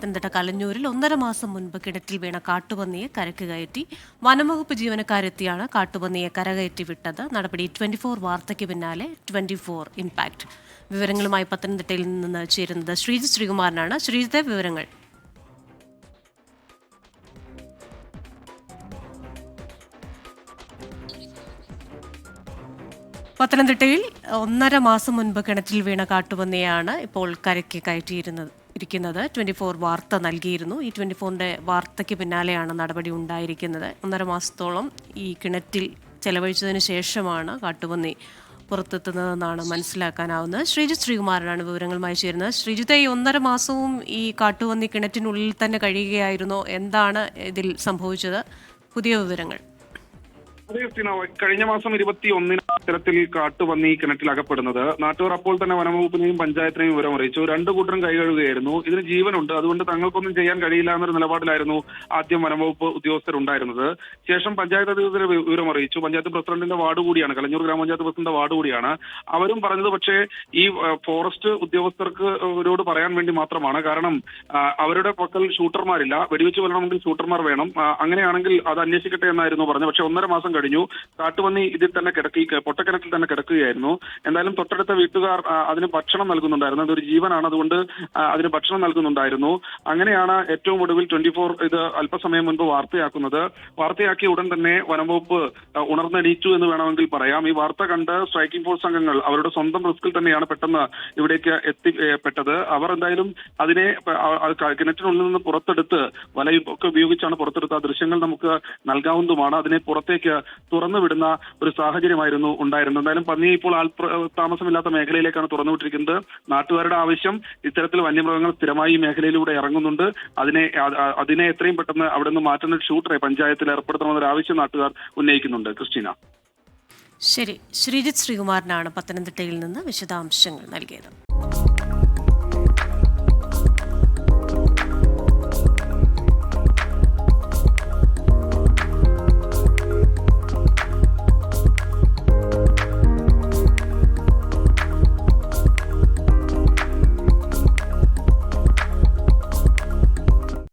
പത്തനംതിട്ട കലഞ്ഞൂരിൽ 1.5 മാസം മുൻപ് കിണറ്റിൽ വീണ കാട്ടുപന്നിയെ കരക്ക് കയറ്റി. വനംവകുപ്പ് ജീവനക്കാരെത്തിയാണ് കാട്ടുപന്നിയെ കരകയറ്റി വിട്ടത്. നടപടി 24 വാർത്തയ്ക്ക് പിന്നാലെ 24 ഇംപാക്ട്. വിവരങ്ങളുമായി പത്തനംതിട്ടയിൽ നിന്ന് ചേരുന്നത് ശ്രീജിത്ത് ശ്രീകുമാരനാണ്. ശ്രീജിത്തെ, വിവരങ്ങൾ. പത്തനംതിട്ടയിൽ 1.5 മാസം മുൻപ് കിണറ്റിൽ വീണ കാട്ടുപന്നിയാണ് ഇപ്പോൾ കരയ്ക്ക് കയറ്റിയിരിക്കുന്നത്. 24 വാർത്ത നൽകിയിരുന്നു. ഈ 24ന്റെ വാർത്തയ്ക്ക് പിന്നാലെയാണ് നടപടി ഉണ്ടായിരിക്കുന്നത്. 1.5 മാസത്തോളം ഈ കിണറ്റിൽ ചെലവഴിച്ചതിന് ശേഷമാണ് കാട്ടുപന്നി പുറത്തെത്തുന്നതെന്നാണ് മനസ്സിലാക്കാനാവുന്നത്. ശ്രീജിത്ത് ശ്രീകുമാരനാണ് വിവരങ്ങളുമായി ചേരുന്നത്. ശ്രീജിത്തെ, ഈ 1.5 മാസവും ഈ കാട്ടുപന്നി കിണറ്റിനുള്ളിൽ തന്നെ കഴിയുകയായിരുന്നോ? എന്താണ് ഇതിൽ സംഭവിച്ചത്? പുതിയ വിവരങ്ങൾ. അതെ, കഴിഞ്ഞ മാസം 21-ന് ഇത്തരത്തിൽ കാട്ടുപന്നി കിണറ്റിൽ അകപ്പെടുന്നത്. നാട്ടുകാർ അപ്പോൾ തന്നെ വനംവകുപ്പിനെയും പഞ്ചായത്തിനെയും വിവരം അറിയിച്ചു. രണ്ടു കൂട്ടരും കൈകഴുകുകയായിരുന്നു. ഇതിന് ജീവനുണ്ട്, അതുകൊണ്ട് തങ്ങൾക്കൊന്നും ചെയ്യാൻ കഴിയില്ല എന്നൊരു നിലപാടിലായിരുന്നു ആദ്യം വനംവകുപ്പ് ഉദ്യോഗസ്ഥരുണ്ടായിരുന്നത്. ശേഷം പഞ്ചായത്ത് അധികൃതരെ വിവരം അറിയിച്ചു. പഞ്ചായത്ത് പ്രസിഡന്റിന്റെ വാർഡ് കൂടിയാണ്, കലഞ്ഞൂർ ഗ്രാമപഞ്ചായത്ത് പ്രസിഡന്റിന്റെ വാർഡ് കൂടിയാണ്. അവരും പറഞ്ഞത് പക്ഷേ ഈ ഫോറസ്റ്റ് ഉദ്യോഗസ്ഥർക്ക് പറയാൻ വേണ്ടി മാത്രമാണ്. കാരണം അവരുടെ പക്കൽ ഷൂട്ടർമാരില്ല, വെടിവെച്ച് കൊല്ലണമെങ്കിൽ ഷൂട്ടർമാർ വേണം. അങ്ങനെയാണെങ്കിൽ അത് അന്വേഷിക്കട്ടെ എന്നായിരുന്നു പറഞ്ഞത്. പക്ഷെ 1.5 മാസം കഴിഞ്ഞു. കാട്ടുപന്നി ഇതിൽ തന്നെ പൊട്ടക്കിണറ്റിൽ തന്നെ കിടക്കുകയായിരുന്നു. എന്തായാലും തൊട്ടടുത്ത വീട്ടുകാർ അതിന് ഭക്ഷണം നൽകുന്നുണ്ടായിരുന്നു. അതൊരു ജീവനാണ്, അതുകൊണ്ട് അതിന് ഭക്ഷണം നൽകുന്നുണ്ടായിരുന്നു. അങ്ങനെയാണ് ഏറ്റവും ഒടുവിൽ 24 ഇത് അല്പസമയം മുൻപ് വാർത്തയാക്കുന്നത്. വാർത്തയാക്കിയ ഉടൻ തന്നെ വനംവകുപ്പ് ഉണർന്നെണീറ്റു എന്ന് വേണമെങ്കിൽ പറയാം. ഈ വാർത്ത കണ്ട് സ്ട്രൈക്കിംഗ് ഫോഴ്സ് അംഗങ്ങൾ അവരുടെ സ്വന്തം റിസ്കിൽ തന്നെയാണ് പെട്ടെന്ന് ഇവിടേക്ക് എത്തിപ്പെട്ടത്. അവർ എന്തായാലും അതിനെ കിണറ്റിനുള്ളിൽ നിന്ന് പുറത്തെടുത്ത് വലയൊക്കെ ഉപയോഗിച്ചാണ് പുറത്തെടുത്ത ആ ദൃശ്യങ്ങൾ നമുക്ക് നൽകാവുന്നതുമാണ്. അതിനെ പുറത്തേക്ക് തുറന്നുവിടുന്ന ഒരു സാഹചര്യമായിരുന്നു ഉണ്ടായിരുന്നത്. എന്തായാലും പന്നിയെ ഇപ്പോൾ താമസമില്ലാത്ത മേഖലയിലേക്കാണ് തുറന്നുവിട്ടിരിക്കുന്നത്. നാട്ടുകാരുടെ ആവശ്യം ഇത്തരത്തിൽ വന്യമൃഗങ്ങൾ സ്ഥിരമായി ഈ മേഖലയിലൂടെ ഇറങ്ങുന്നുണ്ട്. അതിനെ എത്രയും പെട്ടെന്ന് അവിടെ നിന്ന് മാറ്റുന്ന ഷൂട്ടറെ പഞ്ചായത്തിൽ ഏർപ്പെടുത്തണമെന്നൊരു ആവശ്യം നാട്ടുകാർ ഉന്നയിക്കുന്നുണ്ട്. ക്രിസ്റ്റീന. ശരി, ശ്രീജിത്ത് ശ്രീകുമാരനാണ് പത്തനംതിട്ടയിൽ നിന്ന് വിശദാംശങ്ങൾ നൽകിയത്.